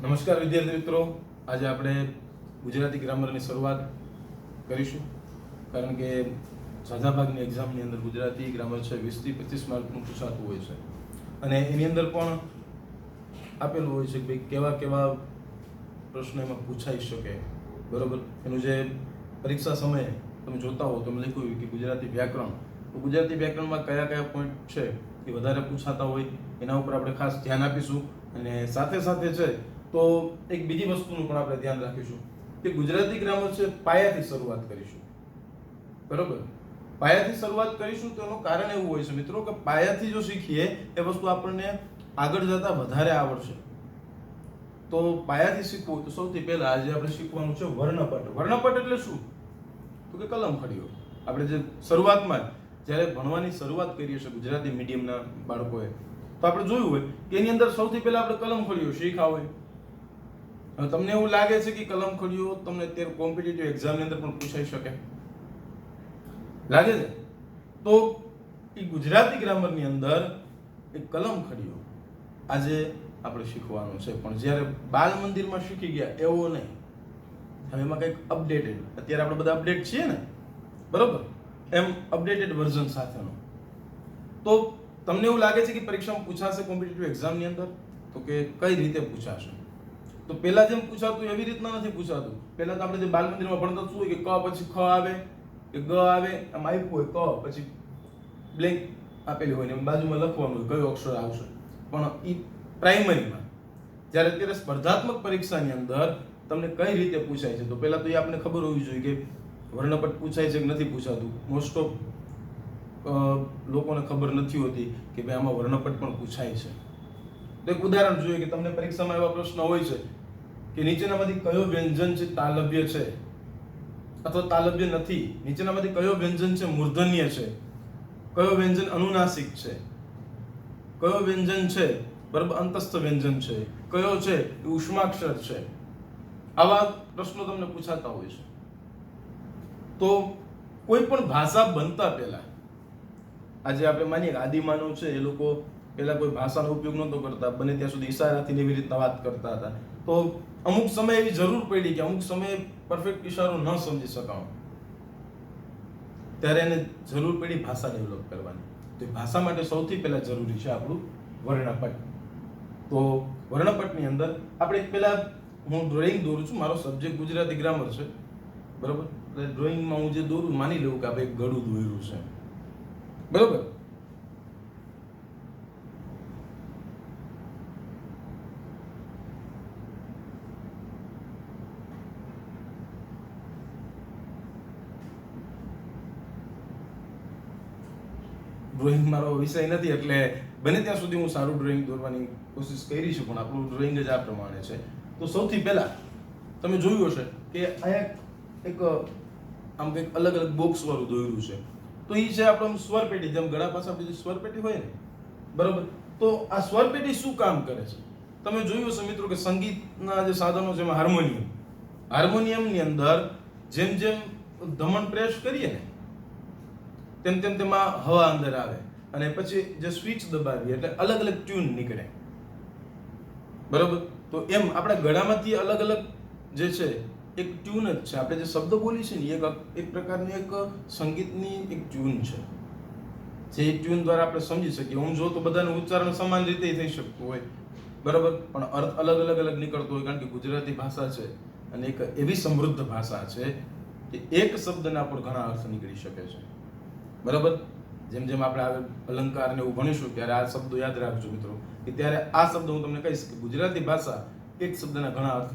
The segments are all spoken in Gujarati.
નમસ્કાર વિદ્યાર્થી મિત્રો, આજે આપણે ગુજરાતી ગ્રામરની શરૂઆત કરીશું. કારણ કે મોટાભાગની એક્ઝામની અંદર ગુજરાતી ગ્રામર છે 20 થી 25 માર્કનું પૂછાતું હોય છે અને એની અંદર પણ આપેલું હોય છે કે ભાઈ કેવા કેવા પ્રશ્નો એમાં પૂછાઈ શકે. બરોબર, એનું જે પરીક્ષા સમયે તમે જોતા હો તમે લખ્યું હોય કે ગુજરાતી વ્યાકરણ, તો ગુજરાતી વ્યાકરણમાં કયા કયા પોઈન્ટ છે એ વધારે પૂછાતા હોય એના ઉપર આપણે ખાસ ધ્યાન આપીશું. અને સાથે સાથે છે તો એક બીજી વસ્તુનું પણ આપણે ધ્યાન રાખીશું કે ગુજરાતી ગ્રામર છે પાયાથી શરૂઆત કરીશું. બરોબર, પાયાથી શરૂઆત કરીશું તો એનું કારણ એવું હોય છે મિત્રો કે પાયાથી જો શીખીએ એ વસ્તુ આપણને આગળ જતા વધારે આવડશે. તો પાયાથી શીખવું તો સૌથી પહેલા આજે આપણે શીખવાનું છે વર્ણપટ. વર્ણપટ એટલે શું? તો કે કલમખડીઓ. આપણે જે શરૂઆતમાં જ્યારે ભણવાની શરૂઆત કરીએ છીએ ગુજરાતી મીડિયમના બાળકોએ, તો આપણે જોયું હોય કે એની અંદર સૌથી પહેલા આપણે કલમખડીઓ શીખ્યા હોય. હવે તમને એવું લાગે છે કે કલમખડીઓ તમને અત્યારે કોમ્પિટિટિવ એક્ઝામની અંદર પણ પૂછાઈ શકે લાગે છે? તો એ ગુજરાતી ગ્રામરની અંદર એક કલમખડીઓ આજે આપણે શીખવાનું છે, પણ જ્યારે બાલ મંદિરમાં શીખી ગયા એવો નહીં. હવે એમાં કંઈક અપડેટેડ, અત્યારે આપણે બધા અપડેટ છીએ ને, બરોબર, એમ અપડેટેડ વર્ઝન સાથેનો. તો તમને એવું લાગે છે કે પરીક્ષામાં પૂછાશે કોમ્પિટિટિવ એક્ઝામની અંદર, તો કે કઈ રીતે પૂછાશે? તો પહેલા જેમ પૂછાતું એવી રીતના નથી પૂછાતું. પહેલા તો આપણે જે બાલ મંદિરમાં ભણતા શું હોય કે ક પછી ખ આવે કે ગ આવે, આમ આપ્યું હોય ક પછી બ્લેન્ક આપેલી હોય ને બાજુમાં લખવાનું હોય કયો અક્ષર આવશે. પણ એ પ્રાઇમરીમાં. જ્યારે અત્યારે સ્પર્ધાત્મક પરીક્ષાની અંદર તમને કઈ રીતે પૂછાય છે, તો પહેલા તો એ આપણને ખબર હોવી જોઈએ કે વર્ણપટ પૂછાય છે કે નથી પૂછાતું. મોસ્ટ ઓફ લોકોને ખબર નથી હોતી કે ભાઈ આમાં વર્ણપટ પણ પૂછાય છે. તો એક ઉદાહરણ જોઈએ કે તમને પરીક્ષામાં એવા પ્રશ્ન હોય છે કે નીચેનામાંથી કયો વ્યંજન છે તાલવ્ય છે અથવા તાલવ્ય નથી, નીચેનામાંથી કયો વ્યંજન છે મૂર્ધન્ય છે, કયો વ્યંજન અનુનાસિક છે, કયો વ્યંજન છે બરાબર અંતસ્થ વ્યંજન છે, કયો છે એ ઉષ્માક્ષર છે. આવા પ્રશ્નો તમને પૂછાતા હોય છે. તો કોઈ પણ ભાષા બનતા પહેલા, આજે આપણે માનીએ કે આદિમાનવ છે એ લોકો પહેલા કોઈ ભાષાનો ઉપયોગ નહોતો કરતા, બને ત્યાં સુધી ઈશારાથી એવી રીતના વાત કરતા હતા. તો અમુક સમય એવી જરૂર પડી કે અમુક સમયે પરફેક્ટ ઈશારો ન સમજી શકાય, ત્યારે એને જરૂર પડી ભાષા ડેવલપ કરવાની. તો ભાષા માટે સૌથી પહેલા જરૂરી છે આપણું વર્ણપટ. તો વર્ણપટની અંદર આપણે પહેલા હું ડ્રોઈંગ દોરું છું, મારો સબ્જેક્ટ ગુજરાતી ગ્રામર છે, બરોબર. એટલે ડ્રોઈંગમાં હું જે દોરું માની લઉં કે આપણે એક ગળું દોર્યું છે, બરોબર. ડ્રોઈંગ મારો વિષય નથી એટલે બને ત્યાં સુધી હું સારું ડ્રોઈંગ દોરવાની કોશિશ કરી છું, પણ આપણું ડ્રોઈંગ જ આ પ્રમાણે છે. તો સૌથી પહેલા તમે જોયું હશે કે અહીંયા એક આમ કંઈક અલગ અલગ બોક્સ વાળું દોર્યું છે. તો એ છે આપણું સ્વરપેટી, જેમ ગળા પાસે આપણી સ્વરપેટી હોય ને, બરોબર. તો આ સ્વરપેટી શું કામ કરે છે? તમે જોયું હશે મિત્રો કે સંગીતના જે સાધનો છે એમાં હાર્મોનિયમ, હાર્મોનિયમની અંદર જેમ જેમ ધમણ પ્રેસ કરીએ ને તેમ તેમ તેમાં હવા અંદર આવે અને પછી જે સ્વિચ દબાવીએ એટલે અલગ અલગ ટ્યુન નીકળે, બરોબર. તો એમ આપણા ગળામાંથી અલગ અલગ જે છે એક ટ્યુન જ છે. આપણે જે શબ્દ બોલી છે ને એક પ્રકારની એક સંગીતની એક ટ્યુન છે, જે ટ્યુન દ્વારા આપણે સમજી શકીએ. હું જો તો બધાનું ઉચ્ચારણ સમાન રીતે થઈ શકતું હોય, બરોબર, પણ અર્થ અલગ અલગ અલગ નીકળતો હોય. કારણ કે ગુજરાતી ભાષા છે અને એક એવી સમૃદ્ધ ભાષા છે કે એક શબ્દના પણ ઘણા અર્થ નીકળી શકે છે, બરાબર. જેમ જેમ આપણે આગળ અલંકાર ને એવું ભણીશું ત્યારે આ શબ્દો યાદ રાખજો મિત્રો, કે ત્યારે આ શબ્દ હું તમને કહીશ કે ગુજરાતી ભાષા એક શબ્દના ઘણા અર્થ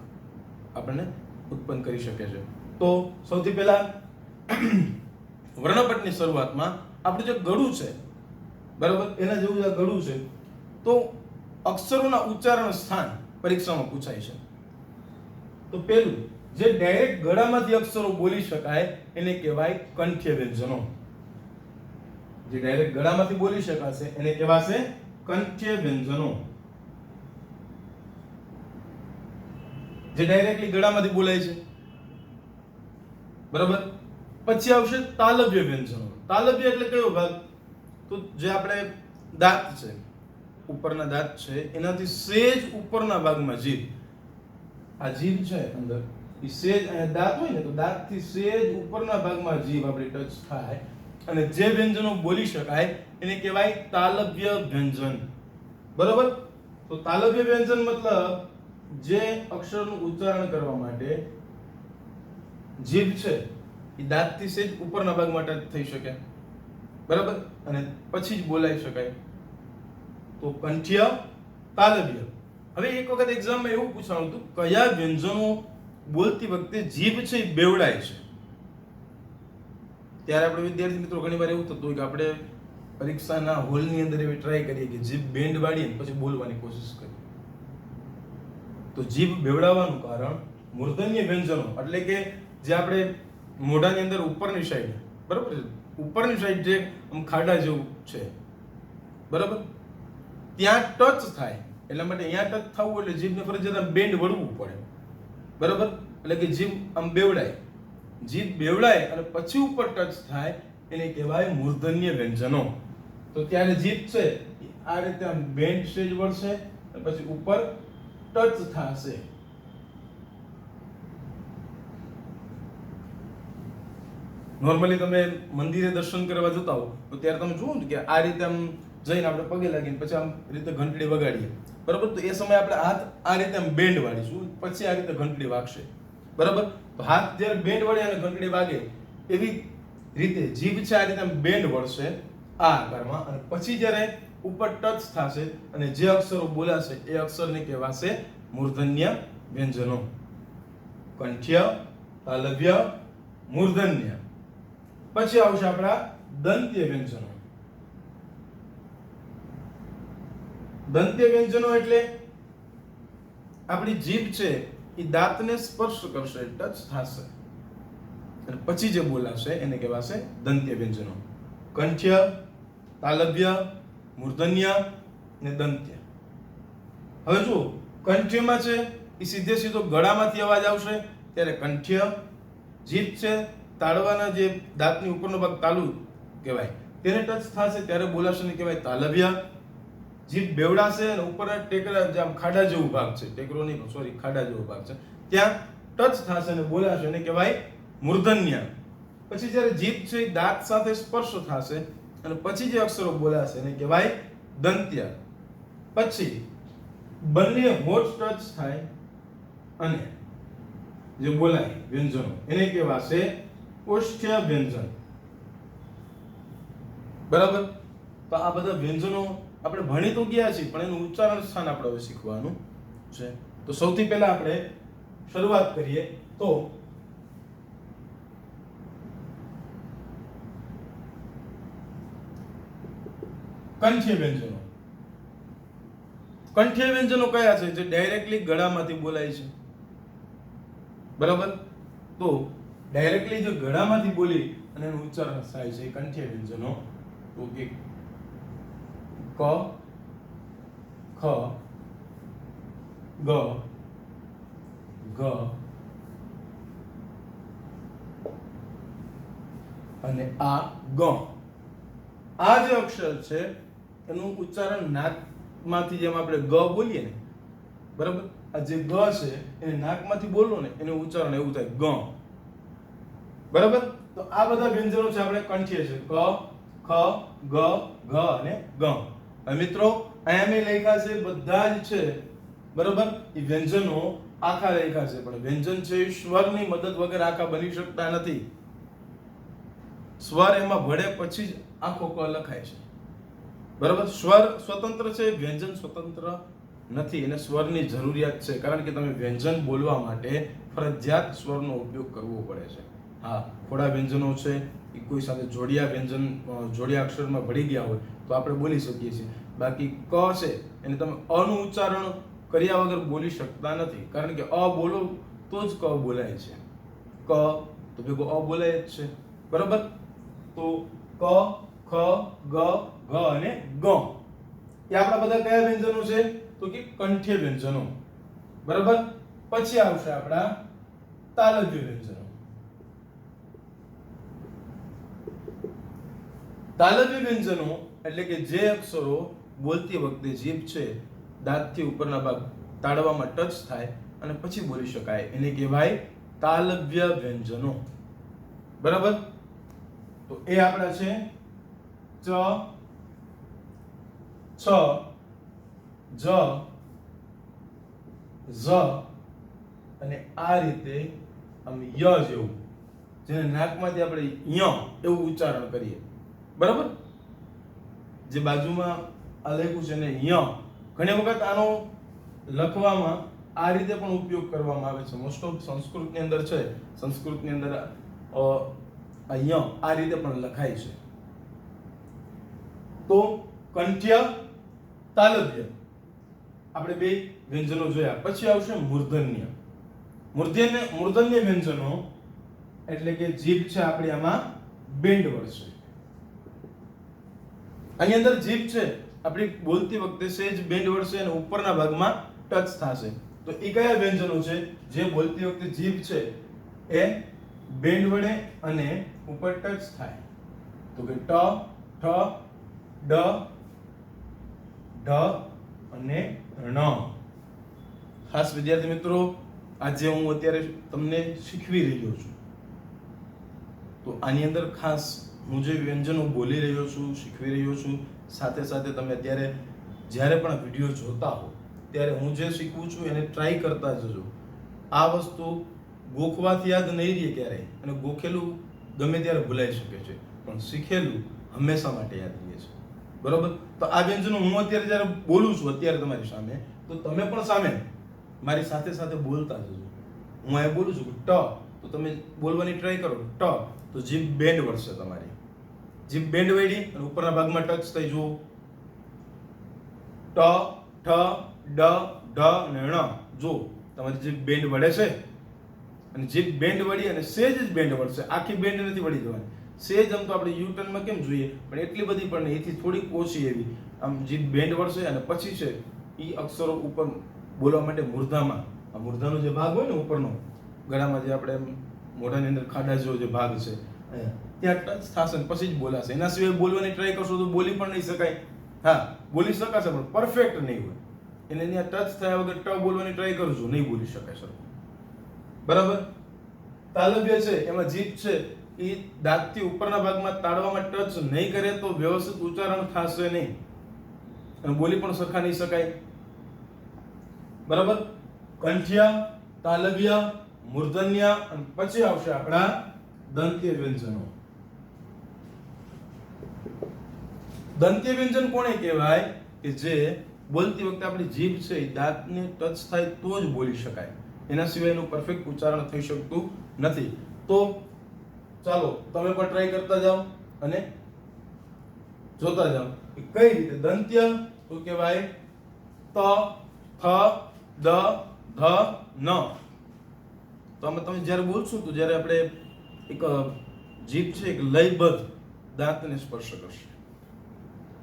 આપણને ઉત્પન્ન કરી શકે છે. તો સૌથી પહેલા વર્ણપટની શરૂઆતમાં આપણું જે ગળું છે, બરાબર, એના જેવું આ ગળું છે. તો અક્ષરોના ઉચ્ચારણ સ્થાન પરીક્ષામાં પૂછાય છે. તો પહેલું જે ડાયરેક્ટ ગળામાંથી અક્ષરો બોલી શકાય એને કહેવાય કંઠ્ય વ્યંજનો. જે ડાયરેક્ટ ગળામાંથી બોલી શકાશે એને કહેવાશે કંઠ્ય વ્યંજનો. જે ડાયરેક્ટલી ગળામાંથી બોલાય છે, બરાબર. પછી આવશે તાલવ્ય વ્યંજનો. તાલવ્ય એટલે કયો ભાગ? તો જે આપણે દાંત છે, ઉપરના દાંત છે એનાથી સેજ ઉપરના ભાગમાં જીભ આ જીભ છે અંદર એ સેજ અહીંયા દાંત હોય ને તો દાંતથી સેજ ઉપરના ભાગમાં જીભ આપણી ટચ થાય અને જે વ્યંજનો બોલી શકાય એને કહેવાય તાલવ્ય વ્યંજન. બરોબર? તો તાલવ્ય વ્યંજન મતલબ જે અક્ષરનું ઉચ્ચારણ કરવા માટે જીભ છે એ દાંતથી સેજ ઉપરના ભાગમાં ટચ થઈ શકે. બરાબર? અને પછી જ બોલાઈ શકાય. તો કંઠ્ય, તાલવ્ય. હવે એક વખત એક્ઝામમાં એવું પૂછાયું હતું કયા વ્યંજનો બોલતી વખતે જીભ છે એ બેવડાય છે. ત્યારે આપણે વિદ્યાર્થી મિત્રો ઘણી વાર એવું થતું હોય કે આપણે પરીક્ષાના હોલની અંદર એવી ટ્રાય કરીએ કે જીભ બેન્ડ વાળીને પછી બોલવાની કોશિશ કરીએ. તો જીભ બેવડાવવાનું કારણ મૂર્ધન્ય વ્યંજનો એટલે કે જે આપણે મોઢાની અંદર ઉપરની સાઈડ, બરાબર છે, ઉપરની સાઈડ જે આમ ખાડા જેવું છે, બરાબર, ત્યાં ટચ થાય એટલા માટે અહીંયા ટચ થવું એટલે જીભને ફરજિયાત બેન્ડ વળવું પડે. બરાબર? એટલે કે જીભ આમ બેવડાય. જીભ બેવડાય અને પછી ઉપર ટચ થાય એને કહેવાય મૂર્ધન્ય વ્યંજનો. તો ત્યારે જીભ છે આ રીતે આમ બેન્ડ સ્ટેજ વળશે અને પછી ઉપર ટચ થશે. નોર્મલી તમે મંદિરે દર્શન કરવા જતા હો તો ત્યારે તમે જુઓ કે આ રીતે આમ જઈને આપણે પગે લાગીને પછી આમ રીતે ઘંટડી વગાડીએ. બરાબર? તો એ સમયે આપણે હાથ આ રીતે આમ બેન્ડ વાળીશું, પછી આ રીતે ઘંટડી વાગશે. બરાબર? તો હાથ જ્યારે બેન્ડ વળે અને ઘંટડી વાગે એવી રીતે જીભ છે આ રીતે આમ બેન્ડ વળશે આ આકારમાં અને પછી જ્યારે ઉપર ટચ થશે અને જે અક્ષરો બોલાશે એ અક્ષરને કહેવાશે મૂર્ધન્ય વ્યંજનો. કંઠ્ય, તાલવ્ય, મૂર્ધન્ય. પછી આવશે આપણા દંત્ય વ્યંજનો. દંત્ય વ્યંજનો એટલે આપણી જીભ છે એ દાંતને સ્પર્શ કરશે, ટચ થશે અને પછી જે બોલાશે એને કહેવાશે દંત્ય વ્યંજનો. કંઠ્ય, તાલવ્ય, મૂર્ધન્ય ને દંત્ય. હવે જો કંઠ્યમાં છે એ સીધે સીધો ગળામાંથી અવાજ આવશે ત્યારે કંઠ્ય. જીભ છે તાળવાના જે દાંતની ઉપરનો ભાગ તાલુ કહેવાય તેને ટચ થશે ત્યારે બોલાશે ને કહેવાય તાલવ્ય. જીભ બેવડાશે અને ઉપરના ટેકરા જે આમ ખાડા જેવો ભાગ છે, ટેકરો નહીં સોરી ખાડા જેવો ભાગ છે, ત્યાં ટચ થશે અને બોલાશે એને કહેવાય મૂર્ધન્ય. પછી જ્યારે જીભ છે એ દાંત સાથે સ્પર્શ થશે અને પછી જે અક્ષરો બોલાશે એને કહેવાય દંત્ય. પછી બંને હોઠ ટચ થાય અને જે બોલાય વ્યંજનો એને કહેવાશે ઓષ્ઠ્ય વ્યંજન. બરાબર? તો આ બધા વ્યંજનો આપણે ભણી તો ગયા છીએ પણ એનું ઉચ્ચારણ સ્થાન આપણે હવે શીખવાનું છે. તો સૌથી પહેલા આપણે શરૂઆત કરીએ તો કંઠ્ય વ્યંજનો. કંઠ્ય વ્યંજનો કયા છે? જે ડાયરેક્ટલી ગળામાંથી બોલાય છે. બરાબર? તો ડાયરેક્ટલી જે ગળામાંથી બોલી અને એનું ઉચ્ચારણ થાય છે એ કંઠ્ય વ્યંજનો. તો કે ક, ખ, ગ, ઘ અને આ ગ. આ જે અક્ષર છે એનું ઉચ્ચારણ નાકમાંથી, જેમ આપણે ગ બોલીએ ને, બરાબર, આ જે ગ છે એને નાકમાંથી બોલો ને એનું ઉચ્ચારણ એવું થાય ગ. બરાબર? તો આ બધા વ્યંજનો છે આપણે કંઠ્ય છે. ક, ખ, ગ, ઘ અને ગ. હવે મિત્રો અહીંયા મેં લખ્યા છે બધા જ છે, બરાબર, એ વ્યંજનો આખા લખ્યા છે પણ વ્યંજન છે સ્વરની મદદ વગર આખા બની શકતા નથી. સ્વર એમાં ભળે પછી જ આખો ક લખાય છે. બરાબર? સ્વર સ્વતંત્ર છે, વ્યંજન સ્વતંત્ર નથી. એને સ્વરની જરૂરિયાત છે કારણ કે તમે વ્યંજન બોલવા માટે ફરજિયાત સ્વરનો ઉપયોગ કરવો પડે છે. હા, થોડા વ્યંજનો છે એ કોઈ સાથે જોડિયા વ્યંજન, જોડિયા અક્ષરમાં ભળી ગયા હોય તો આપણે બોલી શકીએ છીએ. બાકી ક છે એને તમે અ નું ઉચ્ચારણ કર્યા વગર બોલી શકતા નથી કારણ કે અ બોલો તો જ ક બોલાય છે. ક તો ભેગો અ બોલાય જ છે. બરાબર? તો ક, ખ, ગ, ઘ અને ગ એ આપણા બધા કયા વ્યંજનો છે? તો કે કંઠ્ય વ્યંજનો. બરાબર? પછી આવશે આપણા તાલવ્ય વ્યંજનો. તાલવ્ય વ્યંજનો એટલે કે જે અક્ષરો બોલતી વખતે જીભ છે દાંતથી ઉપરના ભાગ તાળવામાં ટચ થાય અને પછી બોલી શકાય એને કહેવાય તાલવ્ય વ્યંજનો. બરાબર? તો એ આપણા છે ચ, છ, જ, ઝ અને આ રીતે આમ ય જેવું, જેને નાકમાંથી આપણે ય એવું ઉચ્ચારણ કરીએ. બરાબર? જે બાજુમાં આ લખ્યું છે ને ય, ઘણી વખત આનો લખવામાં આ રીતે પણ ઉપયોગ કરવામાં આવે છે. મોસ્ટ ઓફ સંસ્કૃતની અંદર છે, સંસ્કૃતની અંદર આ ય આ રીતે પણ લખાય છે. તો કંઠ્ય, તાલવ્ય આપણે બે વ્યંજનો જોયા. પછી આવશે મૂર્ધન્ય. મૂર્ધન્ય વ્યંજનો એટલે કે જીભ છે આપણી આમાં બેન્ડ વળશે. આની અંદર જીભ છે આપણી બોલતી વખતે સહેજ બેન્ડ વળશે અને ઉપરના ભાગમાં ટચ થશે. તો એ કયા વ્યંજનો છે જે બોલતી વખતે જીભ છે એ બેન્ડ વળે અને ઉપર ટચ થાય? તો કે ટ, ઠ, ડ, ઢ અને ણ. ખાસ વિદ્યાર્થી મિત્રો, આજે હું અત્યારે તમને શીખવી રહ્યો છું. તો આની અંદર ખાસ હું જે વ્યંજનો બોલી રહ્યો છું, શીખવી રહ્યો છું, સાથે સાથે તમે અત્યારે જ્યારે પણ વિડીયો જોતા હો ત્યારે હું જે શીખવું છું એને ટ્રાય કરતા જજો. આ વસ્તુ ગોખવાથી યાદ નહીં રહે ક્યારેય, અને ગોખેલું ગમે ત્યારે ભૂલાઈ શકે છે, પણ શીખેલું હંમેશા માટે યાદ રહે છે. બરોબર? તો આ વ્યંજનો હું અત્યારે જ્યારે બોલું છું અત્યારે તમારી સામે, તો તમે પણ સામે મારી સાથે સાથે બોલતા જજો. હું અહીં બોલું છું ટ, તો તમે બોલવાની ટ્રાય કરો ટ, તો જીભ બેન્ડ વળશે તમારી. જીભ બેન્ડ વળી અને ઉપરના ભાગમાં ટચ થઈ જુઓ. ટ, ઠ, ડ, ઢ અને ણ. જો તમારી જીભ બેન્ડ વળે છે, અને જીભ બેન્ડ વળી અને સેજ જ બેન્ડ વળશે, આખી બેન્ડ નથી વળી જવાની. સેજ આમ તો આપણે યુ ટર્નમાં કેમ જોઈએ, પણ એટલી બધી પણ નહીં, એથી થોડીક ઓછી એવી આમ જીભ બેન્ડ વળશે. અને પછી છે ઈ અક્ષરો ઉપર બોલવા માટે મૂર્ધામાં, આ મૂર્ધાનો જે ભાગ હોય ને ઉપરનો ગળામાં, જે આપણે મોઢાની અંદર ખાડા જેવો જે ભાગ છે ત્યાં ટચ થશે ને પછી જ બોલાશે. એના સિવાય બોલવાની ટ્રાય કરશો તો બોલી પણ નહીં શકાય. હા, બોલી શકાશે પણ પરફેક્ટ નહીં હોય. એને ત્યાં ટચ થયા વગર ટ બોલવાની ટ્રાય કરજો, નહીં બોલી શકાય સર. બરાબર? તાલવ્ય છે એમાં જીભ છે એ દાંતથી ઉપરના ભાગમાં તાળવામાં ટચ નહીં કરે તો વ્યવસ્થિત ઉચ્ચારણ થશે નહીં અને બોલી પણ સરખા નહીં શકાય. બરાબર? કંઠ્ય, તાલવ્ય, મૂર્ધન્ય અને પછી આવશે આપણા દંત્ય વ્યંજનો. દંત્ય વ્યંજન કોને કહેવાય? કે જે બોલતી વખતે આપણી જીભ છે એ દાંતને ટચ થાય તો જ બોલી શકાય, એના સિવાય એનું પરફેક્ટ ઉચ્ચારણ થઈ શકતું નથી. તો ચાલો તમે પણ ટ્રાય કરતા જાઓ અને જોતા જાઓ કે કઈ રીતે. દંત્ય તો કહેવાય ત, થ, દ, ધ, ન. તો આમાં તમે જ્યારે બોલશો તો જ્યારે આપણે એક જીભ છે એક લયબદ્ધ દાંતને સ્પર્શ કરશે.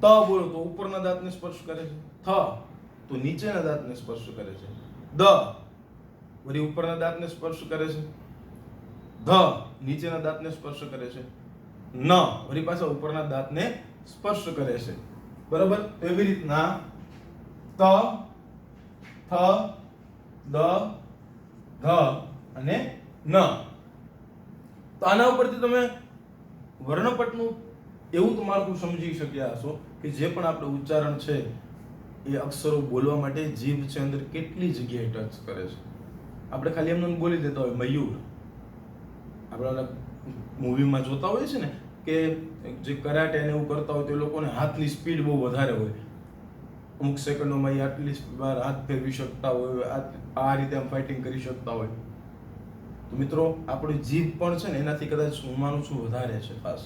ત બોલો તો ઉપરના દાંતને સ્પર્શ કરે છે, થ તો નીચેના દાંતને સ્પર્શ કરે છે, દ વળી ઉપરના દાંતને સ્પર્શ કરે છે, ધ નીચેના દાંતને સ્પર્શ કરે છે, ન વળી પાછા ઉપરના દાંતને સ્પર્શ કરે છે. બરાબર? એવી રીતના ત, થ, દ, ધ અને ન. તો આના ઉપરથી તમે વર્ણપટનું એવું તો માળખું સમજી શક્યા હશો કે જે પણ આપણે ઉચ્ચારણ છે એ અક્ષરો બોલવા માટે જીભ છે અંદર કેટલી જગ્યાએ ટચ કરે છે. આપણે ખાલી એમને બોલી દેતા હોય મયુર, આપણે મૂવીમાં જોતા હોય છે ને કે જે કરાટે ને એવું કરતા હોય તો એ લોકોને હાથની સ્પીડ બહુ વધારે હોય, અમુક સેકન્ડોમાં એ આટલી વાર હાથ ફેરવી શકતા હોય, આ રીતે આમ ફાઇટિંગ કરી શકતા હોય. તો મિત્રો આપણી જીભ પણ છે ને એનાથી કદાચ હું માનું છું વધારે છે ખાસ,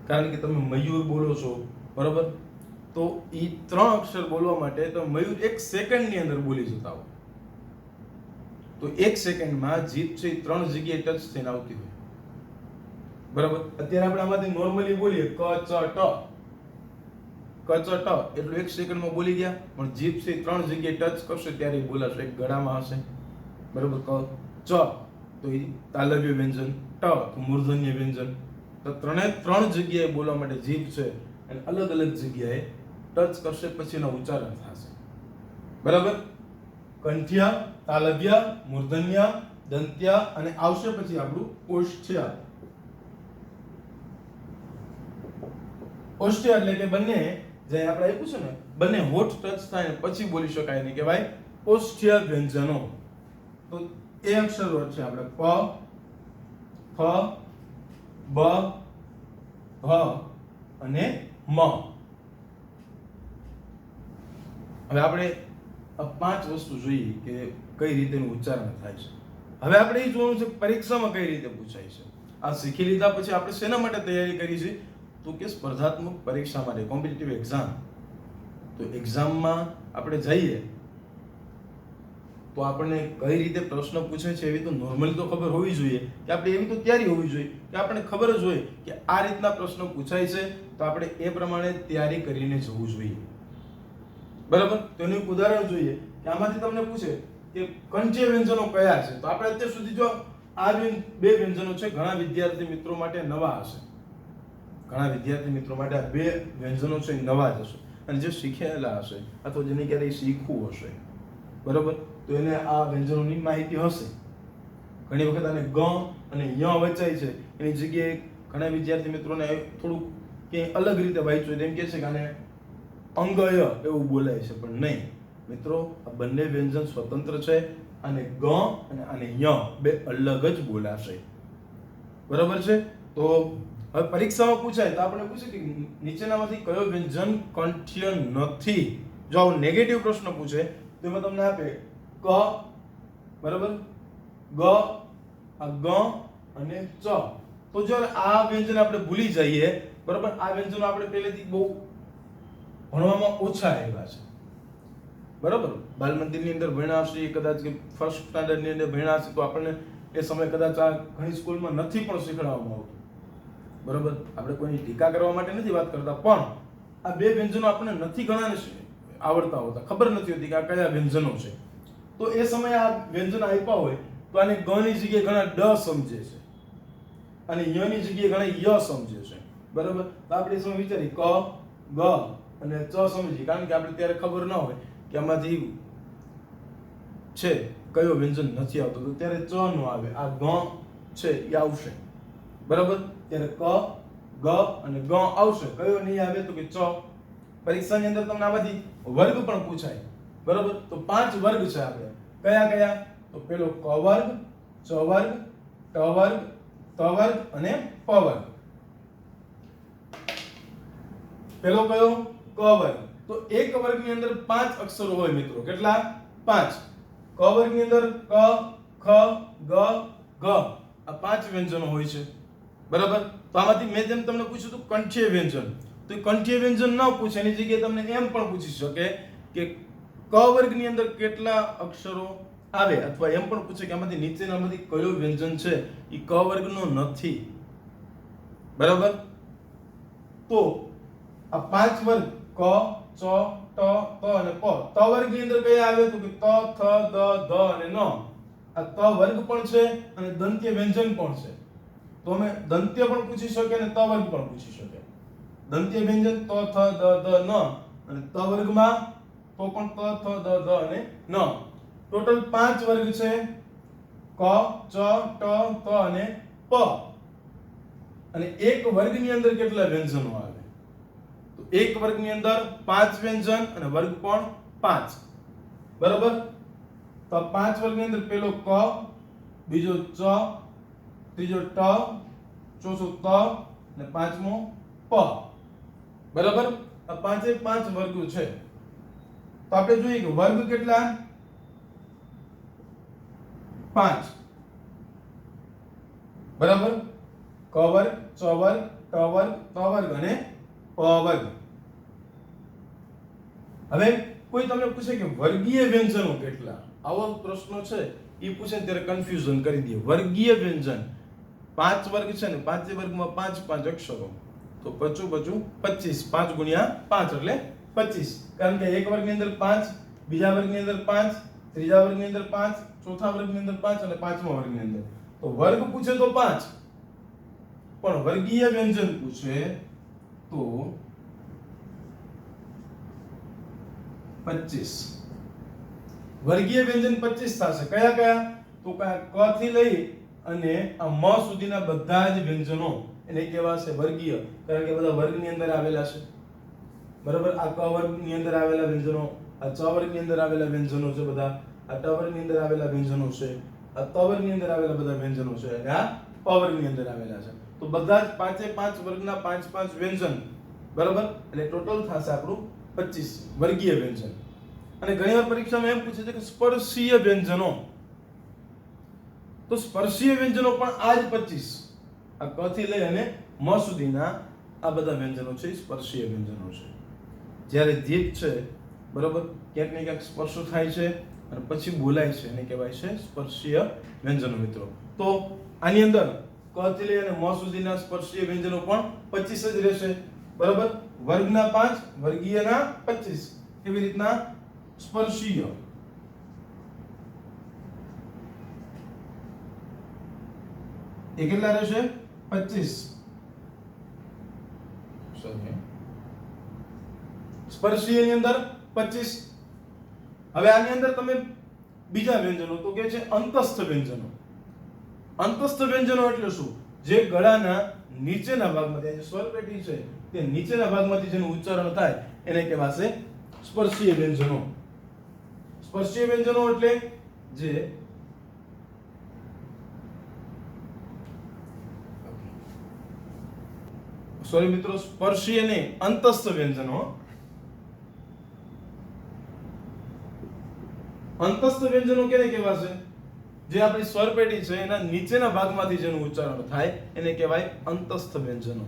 કારણ કે તમે મયુર બોલો છો. બરોબર? તો એ 3 અક્ષર બોલવા માટે તો મયુર 1 સેકન્ડની અંદર બોલી જતા હોય. તો 1 સેકન્ડમાં જીભ છે એ 3 જગ્યાએ ટચ થઈને આવતી હોય. બરાબર? અત્યારે આપણે આમાંથી નોર્મલી બોલીએ ક, ચ, ટ, ક, ચ, ટ એટલું 1 સેકન્ડમાં બોલી ગયા, પણ જીભ છે 3 જગ્યાએ ટચ કરશે ત્યારે બોલાશે. એક ગળામાં હશે, બરાબર, ક, ચ તો એ તાલવ્ય વ્યંજન, ટ તો મૂર્ધન્ય વ્યંજન. તો 3 જગ્યાએ બોલવા માટે જીભ છે અને અલગ અલગ જગ્યાએ ટચ કરશે, પછીનો ઉચ્ચારણ થશે. બરાબર? કંઠ્ય, તાલવ્ય, મૂર્ધન્ય, દંત્ય અને આવશે પછી આપણું ઓષ્ઠ્ય. ઓષ્ઠ્ય એટલે કે બંને જે આપણે આપ્યું છે ને બંને હોઠ ટચ થાય ને પછી બોલી શકાય ને કહેવાય ઓષ્ઠ્ય વ્યંજનો. તો એ અક્ષરો છે આપણે પ, ફ, બ, ભ અને મ. હવે આપણે આ પાંચ વસ્તુ જોઈએ કે કઈ રીતેનું ઉચ્ચારણ થાય છે. હવે આપણે એ જોવાનું છે પરીક્ષામાં કઈ રીતે પૂછાય છે. આ શીખી લીધા પછી આપણે શેના માટે તૈયારી કરી છે તો કે સ્પર્ધાત્મક પરીક્ષા માટે, કોમ્પિટિટિવ એક્ઝામ. તો એક્ઝામમાં આપણે જઈએ તો આપણને કઈ રીતે પ્રશ્ન પૂછે છે એવી તો નોર્મલી તો ખબર હોવી જોઈએ કે આપણે એવી તો તૈયારી હોવી જોઈએ કે આપણને ખબર જ હોય કે આ રીતના પ્રશ્ન પૂછાય છે તો આપણે એ પ્રમાણે તૈયારી કરીને જવું જોઈએ. બરાબર. તો એનું એક ઉદાહરણ જોઈએ કે આમાંથી તમને પૂછે કે કંઠ્ય વ્યંજનો કયા છે. તો આપણે અત્યાર સુધી જો આ બે વ્યંજનો છે ઘણા વિદ્યાર્થી મિત્રો માટે નવા હશે. ઘણા વિદ્યાર્થી મિત્રો માટે આ બે વ્યંજનો છે નવા જ હશે અને જે શીખેલા હશે અથવા જેને ક્યારેય શીખવું હશે બરાબર તો એને આ વ્યંજનોની માહિતી હશે. ઘણી વખત આને ગ અને ય વચાય છે એની જગ્યાએ ઘણા વિદ્યાર્થી મિત્રોને થોડુંક ક્યાંય અલગ રીતે વાંચ્યું તેમ કહે છે કે આને અંગય એવું બોલાય છે પણ નહીં મિત્રો, આ બંને વ્યંજન સ્વતંત્ર છે. અને ગ અને આને ય બે અલગ જ બોલાશે. બરાબર છે. તો હવે પરીક્ષામાં પૂછાય તો આપણે પૂછે કે નીચેનામાંથી કયો વ્યંજન કંઠ્ય નથી. જો આવો નેગેટિવ પ્રશ્ન પૂછે તો એમાં તમને આપે ક, બરાબર, ગ, આ ગ અને ચ. તો જો આ વ્યંજન આપણે ભૂલી જઈએ બરાબર, આ વ્યંજનો આપણે પહેલેથી બહુ ભણવામાં ઓછા આવ્યા છે બરાબર. બાલ મંદિરની અંદર ભણ્યા હશે, કદાચ કે ફર્સ્ટ સ્ટાન્ડર્ડ ની અંદર ભણ્યા હશે તો આપણને એ સમય કદાચ આ ઘણી સ્કૂલમાં નથી પણ શીખવાડવામાં આવતું બરાબર. આપણે કોઈની ટીકા કરવા માટે નથી વાત કરતા પણ આ બે વ્યંજનો આપણને નથી ઘણાને આવડતા હોતા, ખબર નથી હોતી કે આ કયા વ્યંજનો છે. તો એ સમયે આ વ્યંજન આપ્યા હોય તો આને ગ ની જગ્યાએ ઘણા ડ સમજે છે અને ય ની જગ્યાએ ઘણા ય સમજે છે બરાબર. તો આપણે એ સમય વિચારી ક, ગ અને ચ સમજી, કારણ કે આપણે ત્યારે ખબર ન હોય કે આમાંથી છે કયો વ્યંજન નથી આવતો તો ત્યારે ચ નો આવે, આ ગ છે એ આવશે બરાબર. ત્યારે ક, ગ અને ગ આવશે, કયો નહીં આવે તો કે ચ. પરીક્ષાની અંદર તમને આમાંથી વર્ગ પણ પૂછાય બરાબર. તો 5 વર્ગ છે આપણે કયા કયા તો પેલો ક વર્ગ, ચ વર્ગ, ટ વર્ગ, ત વર્ગ અને પ વર્ગ. પેલો કયો ક વર્ગ. તો એક વર્ગની અંદર 5 અક્ષરો હોય મિત્રો. કેટલા? 5. ક વર્ગની અંદર ક, ખ, ગ, ઘ આ 5 વ્યંજનો હોય છે બરાબર. તો આમાંથી મેં જેમ તમને પૂછ્યું હતું કંઠ્ય વ્યંજન, તો કંઠ્ય વ્યંજન ન પૂછે એની જગ્યાએ તમને એમ પણ પૂછી શકે કે ક વર્ગની અંદર કેટલા અક્ષરો આવે અથવા એમ પણ પૂછે કે આમાંથી નીચેનામાંથી કયો વ્યંજન છે એ ક વર્ગનો નથી બરાબર. તો આ 5 વર્ગ ક, ચ, ટ, ત અને પ. ત વર્ગની અંદર કયા આવે તો કે ત, થ, દ, ધ અને ન. આ ત વર્ગ પણ છે અને દંત્ય વ્યંજન પણ છે. તો અમે દંત્ય પણ પૂછી શકે અને ત વર્ગ પણ પૂછી શકે. દંત્ય વ્યંજન ત, થ, દ, ધ, ન અને ત વર્ગમાં તો પણ ત, થ, દ, ધ અને ન. ટોટલ 5 વર્ગ છે ક, ચ, ટ, ત અને પ. અને એક વર્ગની અંદર કેટલા વ્યંજનો આવે તો એક વર્ગની અંદર 5 વ્યંજન અને વર્ગ પણ 5 બરાબર. તો 5 વર્ગની અંદર પેલો ક, બીજો ચ, ત્રીજો ટ, ચોથો ત અને પાંચમો પ બરાબર. આ 5 વર્ગો છે. તો આપણે જોઈએ કે વર્ગ કેટલા 5 બરાબર. ક વર્ગ, ચ વર્ગ, ટ વર્ગ, ત વર્ગ અને પ વર્ગ. હવે કોઈ તમને પૂછે કે વર્ગીય વ્યંજનો કેટલા, આવો પ્રશ્ન છે એ પૂછે ત્યારે કન્ફ્યુઝન કરી દે. વર્ગીય વ્યંજન 5 વર્ગ છે ને 5 વર્ગમાં 5 અક્ષરો તો 25 25 5 ગુણ્યા 5 એટલે 25. કારણ કે એક વર્ગની અંદર 5, બીજા વર્ગની અંદર 5, ત્રીજા વર્ગની અંદર 5, ચોથા વર્ગની અંદર 5 અને પાંચમા વર્ગની અંદર. તો વર્ગ પૂછે તો 5 પણ વર્ગીય વ્યંજન પૂછે તો 25. વર્ગીય વ્યંજન 25 થશે. કયા કયા? તો ક થી લઈ અને આ મ સુધીના બધા જ વ્યંજનો એને કહેવાશે વર્ગીય, કારણ કે બધા વર્ગની અંદર આવેલા છે. બરાબર, આ ક વર્ગની અંદર આવેલા વ્યંજનો, આ ચ વર્ગની અંદર આવેલા વ્યંજનો છે બધા, આ ટ વર્ગની અંદર આવેલા વ્યંજનો છે, આ ત વર્ગની અંદર આવેલા બધા વ્યંજનો છે, અને આ પ વર્ગની અંદર આવેલા છે. તો બધા જ પાંચે પાંચ વર્ગના પાંચ પાંચ વ્યંજન. બરાબર, એટલે ટોટલ થશે આપણું 25 વર્ગીય વ્યંજન. અને ઘણીવાર પરીક્ષામાં એમ પૂછે છે કે સ્પર્શીય વ્યંજનો. તો સ્પર્શીય વ્યંજનો પણ આ જ 25, આ ક થી લઈ અને મ સુધીના આ બધા વ્યંજનો છે, સ્પર્શીય વ્યંજનો છે. જ્યારે દીર્ઘ છે, બરાબર, ક્યાંક ને ક્યાંક સ્પર્શ થાય છે અને પછી બોલાય છે, એને કહેવાય છે સ્પર્શીય વ્યંજનો. મિત્રો, તો આની અંદર ક થી લઈ અને મ સુધીના સ્પર્શીય વ્યંજનો પણ 25 જ રહેશે. બરાબર, વર્ગના 5, વર્ગીયના 25. એવી રીતના સ્પર્શીય એ કેટલા રહેશે? 25. સોરી, સ્પર્શીય ની અંદર 25. હવે આની અંદર તમે બીજા વ્યંજનો તો કે છે અંતસ્થ વ્યંજનો. અંતસ્થ વ્યંજનો એટલે શું? જે ગળાના નીચેના ભાગમાંથી, જે સ્વર પેટી છે તે નીચેના ભાગમાંથી જેનું ઉચ્ચારણ થાય એને કહેવાશે સ્પર્શીય વ્યંજનો. સ્પર્શીય વ્યંજનો એટલે જે સોરી મિત્રો, સ્પર્શીય ને અંતસ્થ વ્યંજનો. અંતસ્થ વ્યંજનો કેને કહેવાશે? જે આપણી સ્વર પેટી છે એના નીચેના ભાગમાંથી જેનું ઉચ્ચારણ થાય એને કહેવાય અંતસ્થ વ્યંજનો.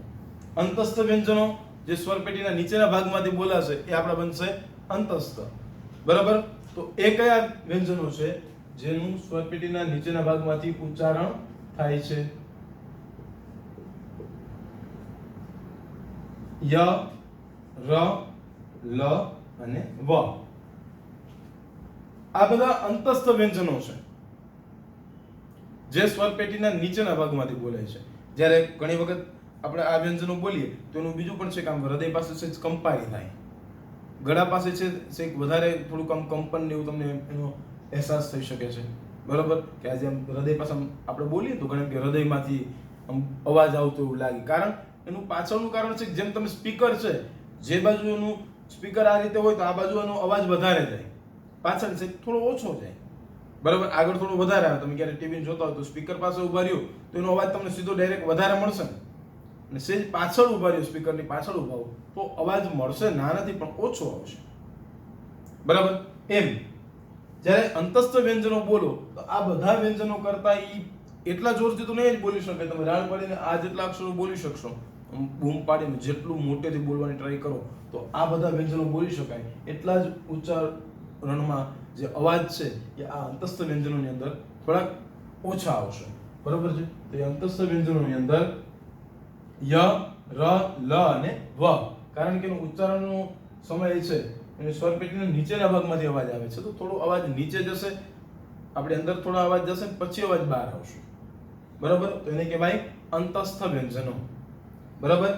અંતસ્થ વ્યંજનો જે સ્વર પેટીના નીચેના ભાગમાંથી બોલાશે એ આપણા બનશે અંતસ્થ. બરાબર, તો એ કયા વ્યંજનો છે જેનું સ્વર પેટીના નીચેના ભાગમાંથી ઉચ્ચારણ થાય છે? ય, ર, લ અને વ. આ બધા અંતસ્થ વ્યંજનો છે જે સ્વર પેટીના નીચેના ભાગમાંથી બોલાય છે. જ્યારે ઘણી વખત આપણે આ વ્યંજનો બોલીએ તો એનું બીજું પણ છે કે આમ હૃદય પાસે છે કંપારી થાય, ગળા પાસે છે વધારે થોડુંક કંપન ને એવું તમને એનો અહેસાસ થઈ શકે છે. બરાબર, કે આજે આમ હૃદય પાસે આપણે બોલીએ તો ઘણા કે હૃદયમાંથી આમ અવાજ આવતો એવું લાગે. કારણ એનું પાછળનું કારણ છે કે જેમ તમે સ્પીકર છે, જે બાજુ એનું સ્પીકર આ રીતે હોય તો આ બાજુ એનો અવાજ વધારે જાય, પાછળ છે થોડો ઓછો જાય. બરાબર, આગળ થોડું વધારે આવે. તમે ક્યારે ટીવી જોતા હોય તો સ્પીકર પાસે ઉભા રહ્યો તો એનો અવાજ તમને સીધો ડાયરેક્ટ વધારે મળશે ને, અને સેજ પાછળ ઉભા રહ્યો, સ્પીકરની પાછળ ઉભા હો તો અવાજ મળશે, ના નથી પણ ઓછો આવશે. બરાબર, એમ જ્યારે અંતસ્થ વ્યંજનો બોલો તો આ બધા વ્યંજનો કરતા એટલા જોરથી તો નહીં જ બોલી શકે. તમે રાડ પાડીને આ જેટલા અક્ષરો બોલી શકશો, બૂમ પાડીને જેટલું મોટેથી બોલવાની ટ્રાય કરો તો આ બધા વ્યંજનો બોલી શકાય. એટલા જ ઉચ્ચારણમાં જે અવાજ છે એ આ અંતસ્થ વ્યંજનોની અંદર થોડાક ઓછા આવશે. બરાબર છે, તો એ અંતસ્થ વ્યંજનોની અંદર ય, ર, લ અને વ, કારણ કે એનું ઉચ્ચારણનો સમય છે એની સ્વર પેટીના નીચેના ભાગમાંથી અવાજ આવે છે, તો થોડો અવાજ નીચે જશે, આપણે અંદર થોડો અવાજ જશે, પછી અવાજ બહાર આવશે. બરાબર, તો એને કહેવાય અંતસ્થ વ્યંજનો. બરાબર,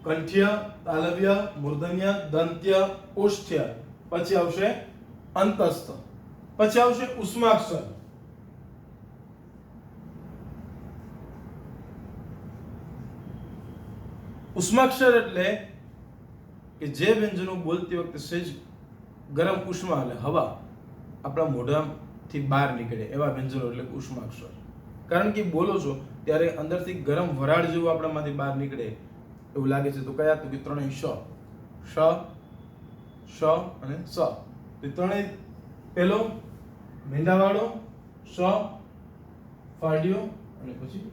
કંઠ્ય, તાલવ્ય, મૂર્ધન્ય, દંત્ય, ઓષ્ઠ્ય, પછી આવશે અંતસ્થ, પછી આવશે ઉષ્માક્ષર. ઉષ્માક્ષર એટલે કે જે વ્યંજનો બોલતી વખતે સહેજ ગરમ ઉષ્મા એટલે હવા આપણા મોઢાથી બહાર નીકળે એવા વ્યંજનો એટલે ઉષ્માક્ષર. કારણ કે બોલો છો ત્યારે અંદરથી ગરમ વરાળ જેવું આપણામાંથી બહાર નીકળે એવું લાગે છે. તો કયા? તો કે ત્રણેય શ, શ અને સ. તો ત્રણેય, પહેલો મેંઢાવાળો, શ ફાડ્યો અને પછી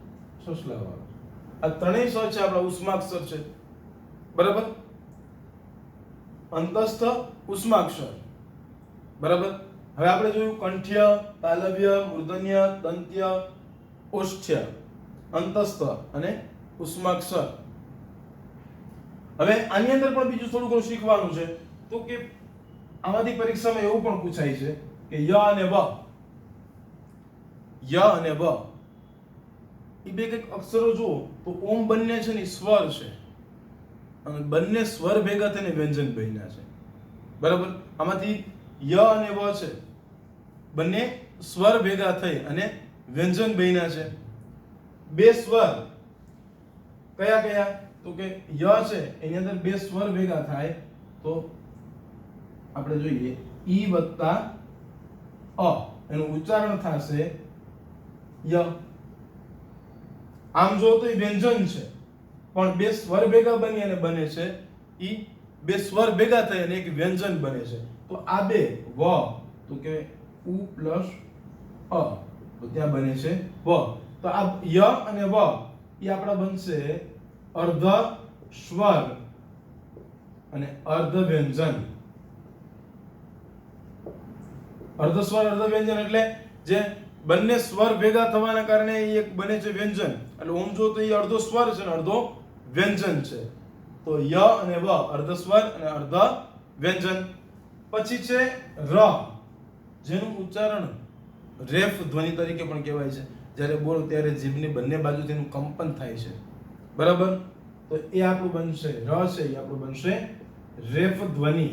સસલાવાળો. આ ત્રણેય સ છે આપણા ઉષ્માક્ષર છે. બરાબર, અંતસ્થ ઉષ્માક્ષર. બરાબર, હવે આપણે જોયું કંઠ્ય, તાલવ્ય, મૂર્ધન્ય, દંત્ય, ઓષ્ઠ્ય, અંતસ્થ અને ઉષ્માક્ષર. હવે આની અંદર પણ બીજું થોડું ઘણું શીખવાનું છે. તો કે આમાંથી પરીક્ષામાં એવું પણ પૂછાય છે કે ય અને વ, ય અને વ એ બે કંઈક અક્ષરો જુઓ તો ઓમ બંને છે ને સ્વર છે અને બંને સ્વર ભેગા થઈને વ્યંજન બન્યા છે. બરાબર, આમાંથી ય અને વ છે બંને સ્વર ભેગા થઈ અને વ્યંજન બન્યા છે. બે સ્વર કયા કયા? તો કે ય છે એની અંદર બે સ્વર ભેગા થાય તો આપણે જોઈએ ઈ વત્તા અ એનું ઉચ્ચારણ થશે ય. આમ જો તો એ વ્યંજન છે પણ બે સ્વર ભેગા બની અને બને છે ઈ. બે સ્વર ભેગા થઈ અને એક વ્યંજન બને છે. તો આ બે વ તો કે ઉ પ્લસ અ તો ત્યાં બને છે વ. તો આ ય અને વ એ આપણા બનશે અર્ધ સ્વર અને અર્ધ વ્યંજન. અર્ધ સ્વર અર્ધ વ્યંજન એટલે જે બંને સ્વર ભેગા થવાના કારણે એક બને છે વ્યંજન. એટલે ઓમ જો તો એ અર્ધો સ્વર છે અને અર્ધો વ્યંજન છે. તો ય અને વ અર્ધ સ્વર અને અર્ધ વ્યંજન. પછી છે ર, જેનું ઉચ્ચારણ રેફ ધ્વનિ તરીકે પણ કહેવાય છે. જ્યારે બોલો ત્યારે જીભની બંને બાજુ તેનું કંપન થાય છે. બરાબર? તો એ આપણું બનશે ર છે એ આપણું બનશે રેફ ધ્વનિ.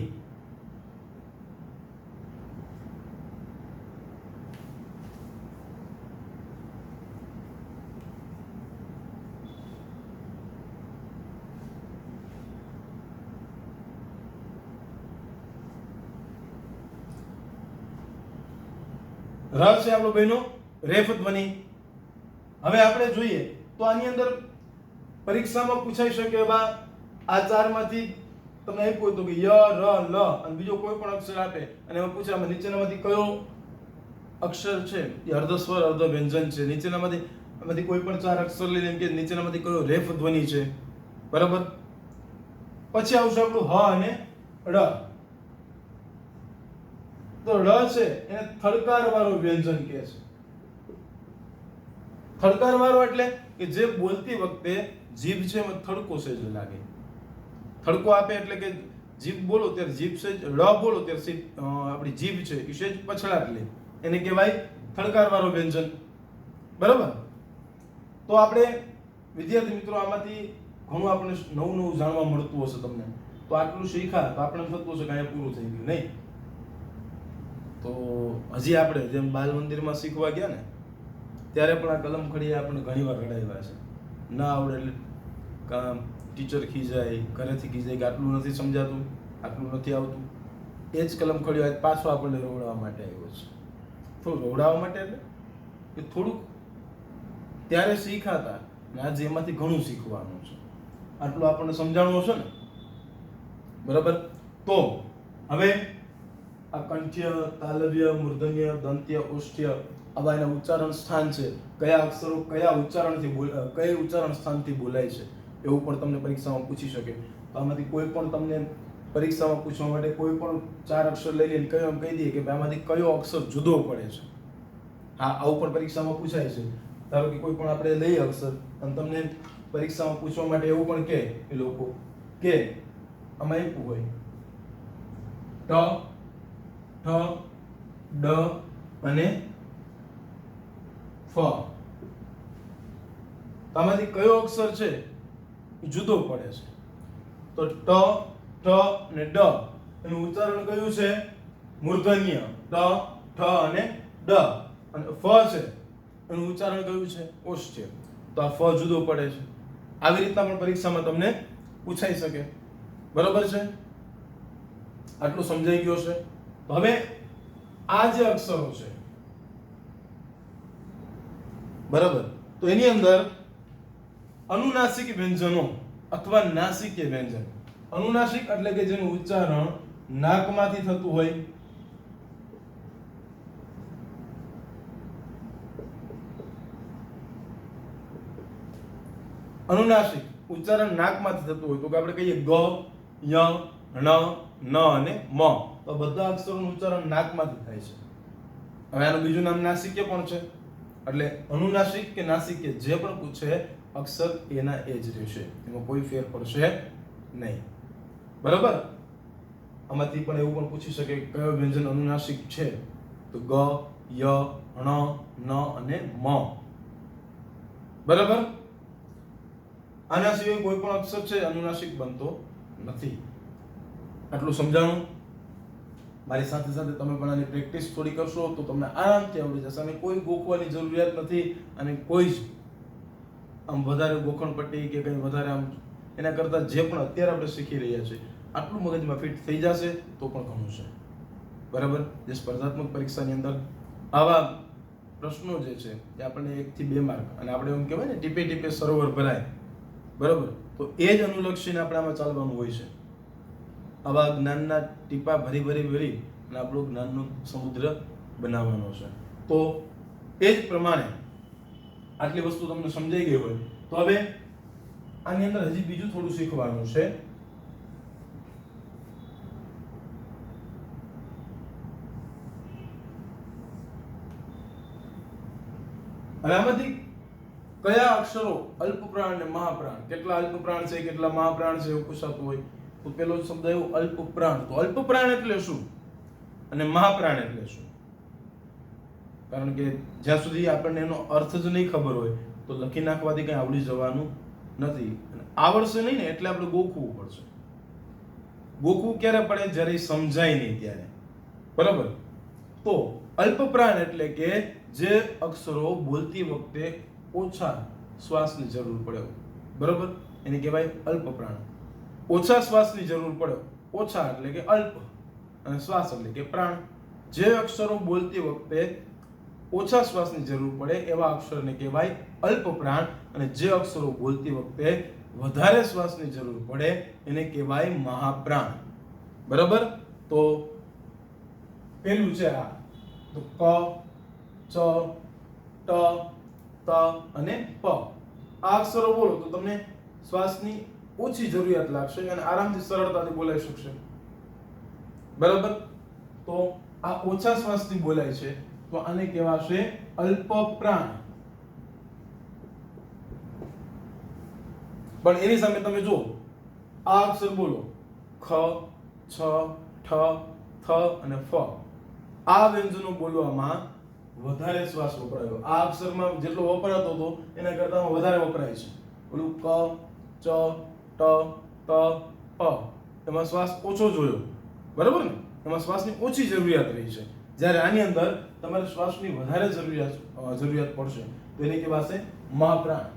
ર છે આપણો બહેનો રેફ ધ્વનિ. હવે આપણે જોઈએ તો આની અંદર પરીક્ષામાં પૂછાઈ શકે એવા આ ચારમાંથી તમને આપ્યું હતું કે ય, ર, લ અને બીજો કોઈ પણ અક્ષર આપે અને એમાં પૂછે આમાં નીચેનામાંથી કયો અક્ષર છે એ અર્ધ સ્વર અર્ધ વ્યંજન છે. નીચેનામાંથી કોઈ પણ ચાર અક્ષર લઈને એમ કે નીચેનામાંથી કયો રેફ ધ્વનિ છે. બરાબર? પછી આવશે આપણું હ અને ળ. તો ળ છે એને થડકાર વાળો વ્યંજન કહે છે. થડકાર વાળો એટલે કે જે બોલતી વખતે જીભ છે એમાં થડકો સેજ લાગે. થડકો આપે એટલે કે જીભ બોલો ત્યારે જીભ સેજ ળ બોલો ત્યારે આપણી જીભ છે એ સેજ પછડાટ લે. એને કહેવાય થડકાર વાળો વ્યંજન. બરાબર? તો આપણે વિદ્યાર્થી મિત્રો આમાંથી ઘણું આપણે નવું નવું જાણવા મળતું હશે તમને. તો આટલું શીખ્યા તો આપણે થતું હશે કે અહીંયા પૂરું થઈ ગયું. નહીં. તો હજી આપણે જેમ બાલ મંદિરમાં શીખવા ગયા ને ત્યારે પણ આ કલમ ખડી આપણે ઘણી વાર રડાવ્યા છે. ના આવડે એટલે ટીચર ખીજાય, ઘરેથી ખીજાય કે આટલું નથી સમજાતું, આટલું નથી આવતું. એ જ કલમ ખડી આજ પાછો આપણને રોવડાવવા માટે આવ્યો છે. થોડું રોવડાવવા માટે એટલે કે થોડુંક ત્યારે શીખાતા અને આજે એમાંથી ઘણું શીખવાનું છે. આટલું આપણને સમજાણું હશે ને? બરાબર? તો હવે આ કંઠ્ય, તાલવ્ય, મૂર્ધન્ય, દંત્ય, ઓષ્ઠ્ય આવા એના ઉચ્ચારણ સ્થાન છે. કયા અક્ષરો કયા ઉચ્ચારણથી કઈ ઉચ્ચારણ સ્થાનથી બોલાય છે એવું પણ તમને પરીક્ષામાં પૂછી શકે. તો આમાંથી કોઈ પણ તમને પરીક્ષામાં પૂછવા માટે કોઈ પણ ચાર અક્ષર લઈ લઈને કયો એમ કહી દઈએ કે આમાંથી કયો અક્ષર જુદો પડે છે. હા, આવું પણ પરીક્ષામાં પૂછાય છે. ધારો કે કોઈ પણ આપણે લઈએ અક્ષર અને તમને પરીક્ષામાં પૂછવા માટે એવું પણ કહે એ લોકો કે આમાં આપ્યું હોય ટ, ઠ, ડ અને ફ. આમાંથી કયો અક્ષર છે એ જુદો પડે છે. તો ટ, ઠ અને ડ એનું ઉચ્ચારણ કયું છે? મૂર્ધન્ય. ટ, ઠ અને ડ. અને ફ છે એનું ઉચ્ચારણ કયું છે? ઓષ્ઠ્ય. તો આ ફ જુદો પડે છે. આવી રીતના પણ પરીક્ષામાં તમને પૂછાઈ શકે. બરોબર છે? આટલું સમજાઈ ગયું છે? હવે આ જે અક્ષરો છે બરાબર, તો એની અંદર અનુનાસિક વ્યંજનો અથવા નાસિક્ય વ્યંજન. અનુનાસિક એટલે કે જેનું ઉચ્ચારણ નાકમાંથી થતું હોય. અનુનાસિક ઉચ્ચારણ નાકમાંથી થતું હોય તો કે આપણે કહીએ ગ, ય, ણ, ન અને મ. તો બધા અક્ષરોનું ઉચ્ચારણ નાકમાંથી થાય છે. હવે આનું બીજું નામ નાસિક્ય પણ છે. એટલે અનુનાસિક કે નાસિક્ય જે પણ પૂછે અક્ષર એના એ જ રહેશે, એમાં કોઈ ફેર પડશે નહીં. બરાબર? આમાંથી પણ એવું પણ પૂછી શકે કયો વ્યંજન અનુનાસિક છે? તો ગ, ય, ણ, ન અને મ. બરાબર? આના સિવાય કોઈ પણ અક્ષર છે અનુનાસિક બનતો નથી. આટલું સમજાણું? મારી સાથે સાથે તમે પણ આની પ્રેક્ટિસ થોડી કરશો તો તમને આરામથી આવડી જશે અને કોઈ ગોખવાની જરૂરિયાત નથી અને કોઈ જ આમ વધારે ગોખણપટ્ટી કે કંઈ વધારે આમ એના કરતાં જે પણ અત્યારે આપણે શીખી રહ્યા છીએ આટલું મગજમાં ફિટ થઈ જશે તો પણ ઘણું છે. બરાબર. જે સ્પર્ધાત્મક પરીક્ષાની અંદર આવા પ્રશ્નો જે છે એ આપણને 1 થી 2 માર્ક અને આપણે એમ કહેવાય ને ટીપે ટીપે સરોવર ભરાય. બરાબર. તો એ જ અનુલક્ષીને આપણે આમાં ચાલવાનું હોય છે. આવા જ્ઞાનના ટીપા ભરી અને આપણું જ્ઞાનનો સમુદ્ર બનાવવાનો છે. તો એ જ પ્રમાણે આટલી વસ્તુ તમને સમજાઈ ગઈ હોય તો હવે આની અંદર હજી બીજું થોડું શીખવાનું છે. અને આમાંથી કયા અક્ષરો અલ્પપ્રાણ અને મહાપ્રાણ, કેટલા અલ્પપ્રાણ છે કેટલા મહાપ્રાણ છે એવું પૂછાતું હોય તો પેલો શબ્દ આવ્યો અલ્પપ્રાણ. તો અલ્પપ્રાણ એટલે શું અને મહાપ્રાણ એટલે શું? કારણ કે જ્યાં સુધી આપણને એનો અર્થ જ નહીં ખબર હોય તો લખી નાખવાથી કંઈ આવડી જવાનું નથી. આવડશે નહીં ને એટલે આપણે ગોખવું પડશે. ગોખવું ક્યારે પડે? જ્યારે સમજાય નહીં ત્યારે. બરાબર. તો અલ્પપ્રાણ એટલે કે જે અક્ષરો બોલતી વખતે ઓછા શ્વાસની જરૂર પડે. બરાબર. એને કહેવાય અલ્પપ્રાણ. ઓછા શ્વાસની જરૂર પડે. ઓછા એટલે કે અલ્પ અને શ્વાસ એટલે કે પ્રાણ. જે અક્ષરો બોલતી વખતે ઓછા શ્વાસની જરૂર પડે એવા અક્ષરને કહેવાય અલ્પપ્રાણ અને જે અક્ષરો બોલતી વખતે વધારે શ્વાસની જરૂર પડે એને કહેવાય મહાપ્રાણ. બરાબર. તો પેલું છે આ તો ક, ચ, ટ, ત અને પ. આ અક્ષરો બોલો તો તમને શ્વાસની ઓછી જરૂરિયાત લાગશે અને આરામથી સરળતાથી બોલાઈ શકશે. બરાબર. તો આ ઓછા શ્વાસથી બોલાય છે તો આને કહેવાશે અલ્પપ્રાણ. પણ એની સામે તમે જો આ અક્ષર બોલો ખ, છ, ઠ, થ અને ફ. આ વ્યંજનો બોલવામાં વધારે શ્વાસ વપરાયો. આ અક્ષરમાં જેટલો વપરાતો હતો એના કરતાં વધારે વપરાય છે. ઓલું ક, ચ, ટ, ત, પ એમાં શ્વાસ ઓછો જોયો. બરાબર ને? એમાં શ્વાસની ઓછી જરૂરિયાત રહી છે. જ્યારે આની અંદર તમારે શ્વાસની વધારે જરૂરિયાત પડશે તો એને કહેવાશે મહાપ્રાણ.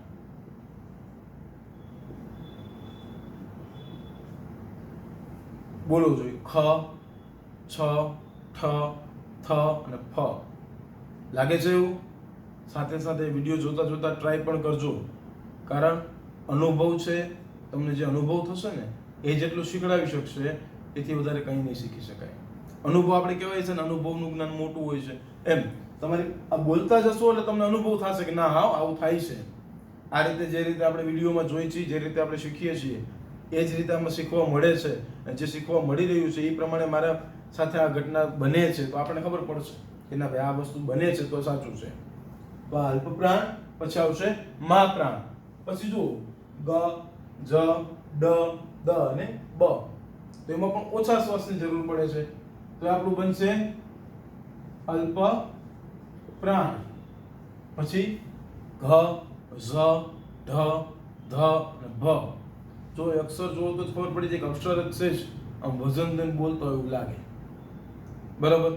બોલો જોઈએ ખ, છ, ઠ, થ અને ફ. લાગે છે એવું? સાથે સાથે વિડીયો જોતા ટ્રાય પણ કરજો. કારણ અનુભવ છે, તમને જે અનુભવ થશે ને એ જેટલું શીખડાવી શકશે એથી વધારે કંઈ નહીં શીખી શકાય. અનુભવ આપણે કહેવાય છે ને અનુભવનું જ્ઞાન મોટું હોય છે. એમ તમારે આ બોલતા જશો એટલે તમને અનુભવ થશે કે ના હા આવું થાય છે. આ રીતે જે રીતે આપણે વિડીયોમાં જોઈએ છીએ, જે રીતે આપણે શીખીએ છીએ એ જ રીતે આમાં શીખવા મળે છે. જે શીખવા મળી રહ્યું છે એ પ્રમાણે મારા સાથે આ ઘટના બને છે તો આપણને ખબર પડશે કે ના ભાઈ આ વસ્તુ બને છે તો સાચું છે. તો આ અલ્પપ્રાણ, પછી આવશે મહાપ્રાણ. પછી જુઓ ગ, જ, ડ, દ અને બ. તો એમાં પણ ઓછા શ્વાસની જરૂર પડે છે તો આપણું બનશે અલ્પ પ્રાણ. પછી ઘ, ઝ, ઢ, ધ અને ભ. જો એ અક્ષર જોવો તો ખબર પડી જાય કે અક્ષર જ છે જ આમ વજન દઈને બોલતો હોય એવું લાગે. બરાબર.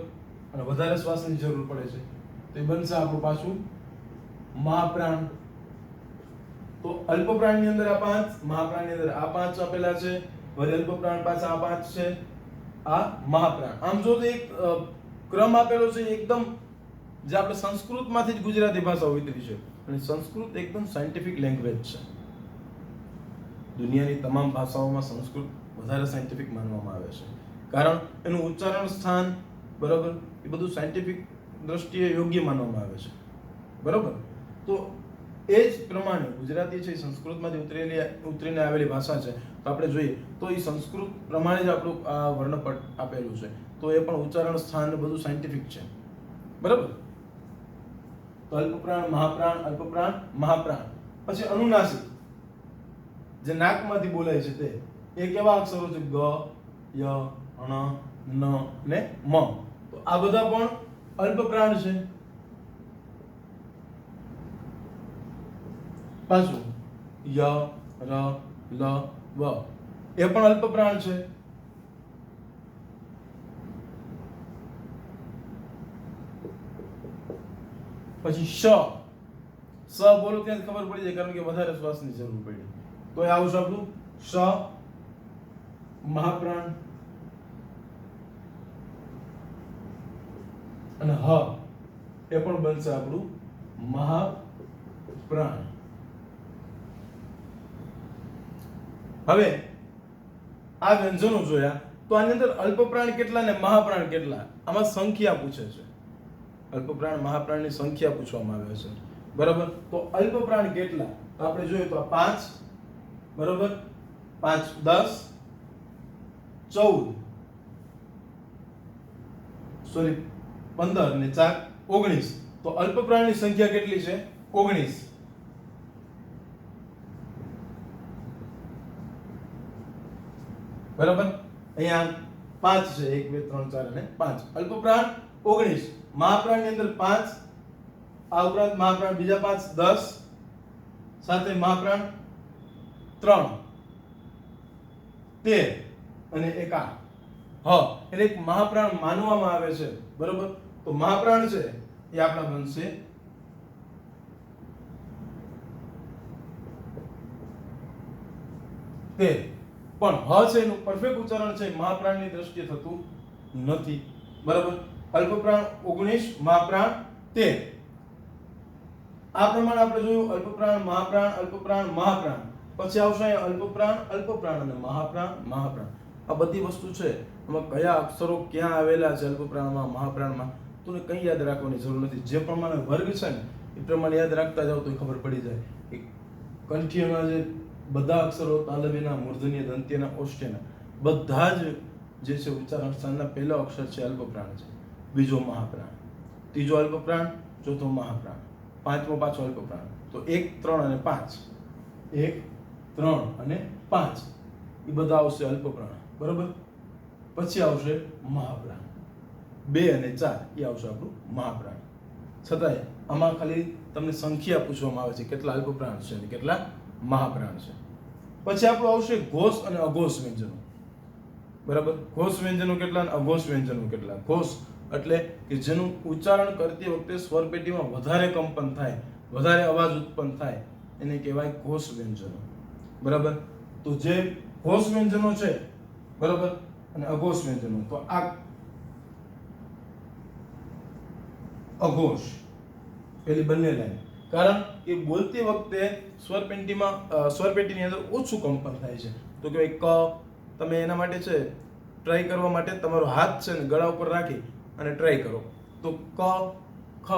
અને વધારે શ્વાસની જરૂર પડે છે તો એ બનશે આપણું પાછું મહાપ્રાણ. તો અલ્પપ્રાણની અંદર આ 5, મહાપ્રાણની અંદર આ 5 આપેલા છે. વળી અલ્પપ્રાણ પાછા આ 5 છે. આ મહાપ્રાણ. આમ જો તો એક ક્રમ આપેલો છે એકદમ જે આપણે સંસ્કૃતમાંથી જ ગુજરાતી ભાષા ઉતરી છે અને સંસ્કૃત એકદમ સાયન્ટિફિક લેંગ્વેજ છે. દુનિયાની તમામ ભાષાઓમાં સંસ્કૃત વધારે સાયન્ટિફિક માનવામાં આવે છે. કારણ એનું ઉચ્ચારણ સ્થાન, બરાબર, એ બધું સાયન્ટિફિક દ્રષ્ટિએ યોગ્ય માનવામાં આવે છે. બરાબર. તો એ જ પ્રમાણે ગુજરાતી છે એ સંસ્કૃતમાંથી ઉતરીને આવેલી ભાષા છે. તો આપણે જોઈએ તો એ સંસ્કૃત પ્રમાણે જ આપણું આ વર્ણપટ આપેલું છે. તો એ પણ ઉચ્ચારણ સ્થાન બધું સાયન્ટિફિક છે. બરાબર. તો અલ્પપ્રાણ, મહાપ્રાણ, અલ્પપ્રાણ, મહાપ્રાણ. પછી અનુનાસિક જે નાકમાંથી બોલાય છે તે એ કેવા અક્ષરો છે? ગ, ય, ણ, ન ને મ. તો આ બધા પણ અલ્પપ્રાણ છે. પાછું ય, ર, લ, વ એ પણ અલ્પપ્રાણ છે. પછી શ બોલો ત્યાં જ ખબર પડી જાય કારણ કે વધારે શ્વાસની જરૂર પડી. તો એ આવશે આપણું શ મહાપ્રાણ અને હ એ પણ બનશે આપણું મહાપ્રાણ. હવે આ વ્યંજનો જોયા તો આની અંદર અલ્પપ્રાણ કેટલા ને મહાપ્રાણ કેટલા આમાં સંખ્યા પૂછે છે. અલ્પપ્રાણ મહાપ્રાણની સંખ્યા પૂછવામાં આવે છે. બરાબર, તો અલ્પપ્રાણ કેટલા તો આપણે જોઈએ તો 5 બરાબર, 5 10 14 સોરી 15 ને 4 19. તો અલ્પપ્રાણની સંખ્યા કેટલી છે 19. બરાબર, અહીંયા 5 છે 1 2 3 4 અને 5. અલ્પપ્રાણ 19, મહાપ્રાણની અંદર 5, આ ઉપરાંત મહાપ્રાણ બીજા 5 10, સાથે મહાપ્રાણ 3 13 અને એક આ એટલે એક મહાપ્રાણ માનવામાં આવે છે. બરાબર, તો મહાપ્રાણ છે એ આપણા બનશે 13. પણ હ છે એનું પરફેક્ટ ઉચ્ચારણ છે મહાપ્રાણની દ્રષ્ટિએ થતું નથી. બરાબર, અલ્પપ્રાણ 19, મહાપ્રાણ 13. આ પ્રમાણે આપણે જોયું અલ્પપ્રાણ મહાપ્રાણ. પછી આવશે અલ્પપ્રાણ અને મહાપ્રાણ. આ બધી વસ્તુ છે એમાં કયા અક્ષરો ક્યાં આવેલા છે અલ્પપ્રાણમાં મહાપ્રાણમાં તને કંઈ યાદ રાખવાની જરૂર નથી. જે પ્રમાણે વર્ગ છે ને એ પ્રમાણે યાદ રાખતા જાવ તો ખબર પડી જાય કે કંઠ્યમાં જે બધા અક્ષરો તાલવ્યના, મૂર્ધન્ય, દંત્યના, ઓષ્ઠ્યના બધા જ જે છે ઉચ્ચારણ સ્થાનના પહેલો અક્ષર છે અલ્પપ્રાણ છે, બીજો મહાપ્રાણ, ત્રીજો અલ્પપ્રાણ, ચોથો મહાપ્રાણ, પાંચમો પાછો અલ્પપ્રાણ. તો 1 3 અને 5, 1 3 અને 5 એ બધા આવશે અલ્પપ્રાણ. બરાબર, પછી આવશે મહાપ્રાણ 2 અને 4 એ આવશે આપણું મહાપ્રાણ. છતાંય આમાં ખાલી તમને સંખ્યા પૂછવામાં આવે છે કેટલા અલ્પપ્રાણ છે અને કેટલા મહાપ્રાણ છે. પછી આપણું આવશે ઘોષ અને અઘોષ વ્યંજનો. બરાબર, ઘોષ વ્યંજનો કેટલા અને અઘોષ વ્યંજનો કેટલા. ઘોષ એટલે કે જેનું ઉચ્ચારણ કરતી વખતે સ્વર પેટીમાં વધારે કંપન થાય, વધારે અવાજ ઉત્પન્ન થાય એને કહેવાય ઘોષ વ્યંજનો. બરાબર, તો જે ઘોષ વ્યંજનો છે બરાબર અને અઘોષ વ્યંજનો, તો આ અઘોષ પેલી બંને લાઈન, કારણ કે બોલતી વખતે સ્વરપેટીની અંદર ઓછું કંપન થાય છે. તો કે ક તમે એના માટે છે ટ્રાય કરવા માટે તમારો હાથ છે ને ગળા ઉપર રાખી અને ટ્રાય કરો તો ક ખ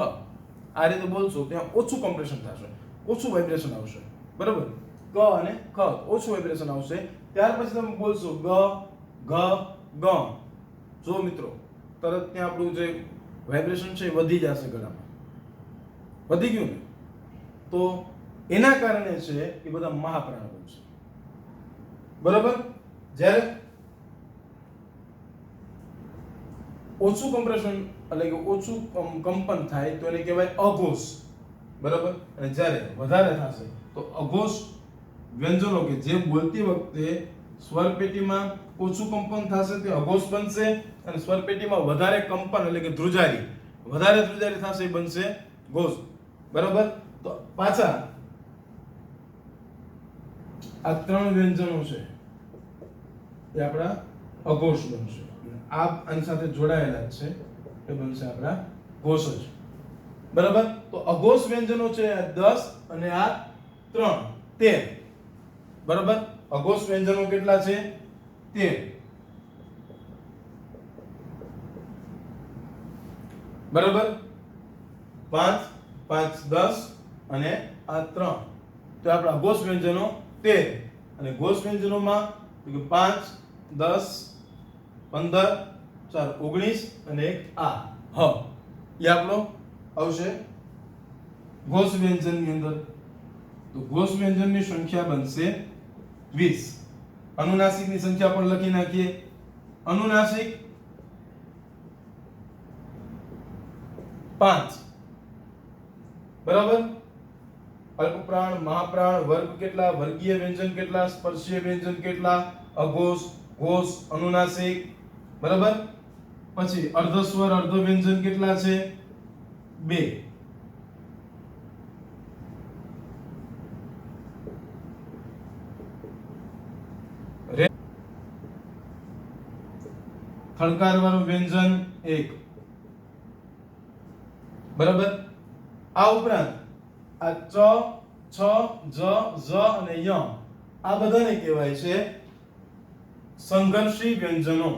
આ રીતે બોલશો ત્યાં ઓછું કમ્પ્રેશન થશે, ઓછું વાઇબ્રેશન આવશે. બરાબર, ક અને ખ ઓછું વાઇબ્રેશન આવશે. ત્યાર પછી તમે બોલશો ગ ઘ ગ. જો મિત્રો તરત ત્યાં આપણું જે વાઇબ્રેશન છે એ વધી જશે, ગળામાં વધી ગયું ને, તો એના કારણે છે એ બધા મહાપ્રાણ બનશે. બરાબર, જ્યારે ઓછું કમ્પ્રેશન એટલે કે ઓછું કંપન થાય તો એને કહેવાય અઘોષ. બરાબર, અને જ્યારે વધારે થશે તો અઘોષ વ્યંજનો કે જે બોલતી વખતે સ્વરપેટીમાં ઓછું કંપન થશે તે અઘોષ બનશે, અને સ્વરપેટીમાં વધારે કંપન એટલે કે વધારે ધ્રુજારી થશે એ બનશે ઘોષ. બરાબર, તો પાછા આ 3 વ્યંજનો છે એ આપણા અઘોષ બનશે. આ આની સાથે જોડાયેલા છે એ બનશે આપણા ઘોષ જ. બરાબર, તો અઘોષ વ્યંજનો છે 10 અને આ 3 13. બરાબર, અઘોષ વ્યંજનો કેટલા છે 13. બરાબર, 5 5 10 અને આ 3 તો આપણા અઘોષ વ્યંજનો 13. અને ઘોષ વ્યંજનોમાં 5 10 15 4 19 અને એક આ હ એ આપણો આવશે ઘોષ વ્યંજનની અંદર. તો ઘોષ વ્યંજનની સંખ્યા બનશે 20. અનુનાસિકની સંખ્યા પણ લખી નાખીએ. અનુનાસિક 5. બરાબર, અલ્પપ્રાણ મહાપ્રાણ વર્ગ કેટલા, વર્ગીય વ્યંજન કેટલા, સ્પર્શીય વ્યંજન કેટલા, અઘોષ ઘોષ અનુનાસિક. બરાબર, પછી અર્ધસ્વર અર્ધ વ્યંજન કેટલા છે 2. થડકાર વાળું વ્યંજન 1. બરાબર. આ ઉપરાંત આ ચ, છ, જ, ઝ અને ય આ બધાને કહેવાય છે સંઘર્ષી વ્યંજનો.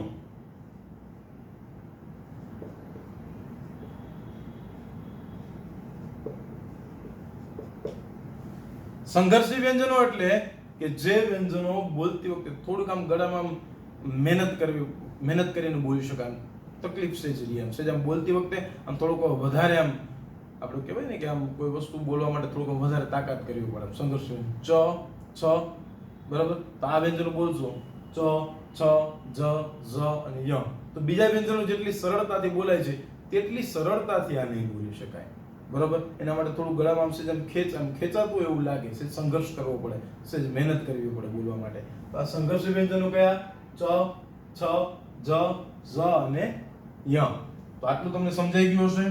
સંઘર્ષી વ્યંજનો એટલે કે જે વ્યંજનો બોલતી વખતે થોડુંક આમ ગળામાં મહેનત કરીને બોલી શકાય, તકલીફ છે જ રહી, છે આમ બોલતી વખતે આમ થોડુંક વધારે આમ આપણે કહેવાય ને કે આમ કોઈ વસ્તુ બોલવા માટે થોડુંક વધારે તાકાત કરવી પડે. સંઘર્ષ ચ, છ, બરાબર. તો આ વ્યંજનો બોલશો ચ, છ, જ, ઝ અને ય, તો બીજા વ્યંજનો જેટલી સરળતાથી બોલાય છે તેટલી સરળતાથી આ નહીં બોલી શકાય. બરાબર. એના માટે થોડું ગળામાં આમ ખેંચાતું એવું લાગે છે, સંઘર્ષ કરવો પડે, સેજ મહેનત કરવી પડે બોલવા માટે. તો આ સંઘર્ષી વ્યંજનો કયા? ચ, છ, જ, ઝ અને ય. તો આટલું તમને સમજાઈ ગયું હશે.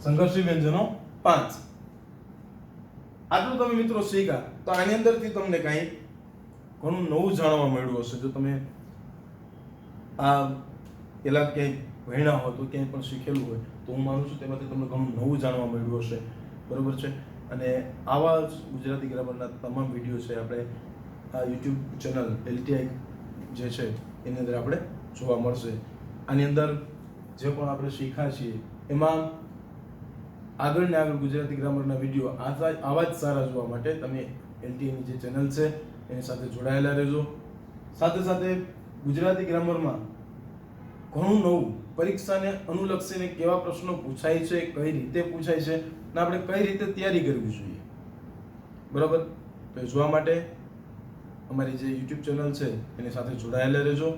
સંઘર્ષી વ્યંજનો 5. આટલું તમે મિત્રો શીખ્યા. તો આની અંદરથી તમને કંઈ ઘણું નવું જાણવા મળ્યું હશે. જો તમે આ પેલા ક્યાંય ભણ્યા હોય તો ક્યાંય પણ શીખેલું હોય તો હું માનું છું તેમાંથી તમને ઘણું નવું જાણવા મળ્યું હશે. બરોબર છે. અને આવા જ ગુજરાતી ગ્રામરના તમામ વિડીયો છે આપણે આ યુટ્યુબ ચેનલ LTI જે છે એની અંદર આપણે જોવા મળશે. આની અંદર જે પણ આપણે શીખ્યા છીએ એમાં આગળ ને આગળ ગુજરાતી ગ્રામરના વિડીયો આવા જ સારા જોવા માટે તમે LTIની જે ચેનલ છે એની સાથે જોડાયેલા રહેજો. સાથે સાથે ગુજરાતી ગ્રામરમાં ઘણું નવું પરીક્ષાને અનુલક્ષીને કેવા પ્રશ્નો પૂછાય છે, કઈ રીતે પૂછાય છે અને આપણે કઈ રીતે તૈયારી કરવી જોઈએ. બરાબર. તો એ જોવા માટે અમારી જે YouTube ચેનલ છે એની સાથે જોડાયેલા રહેજો.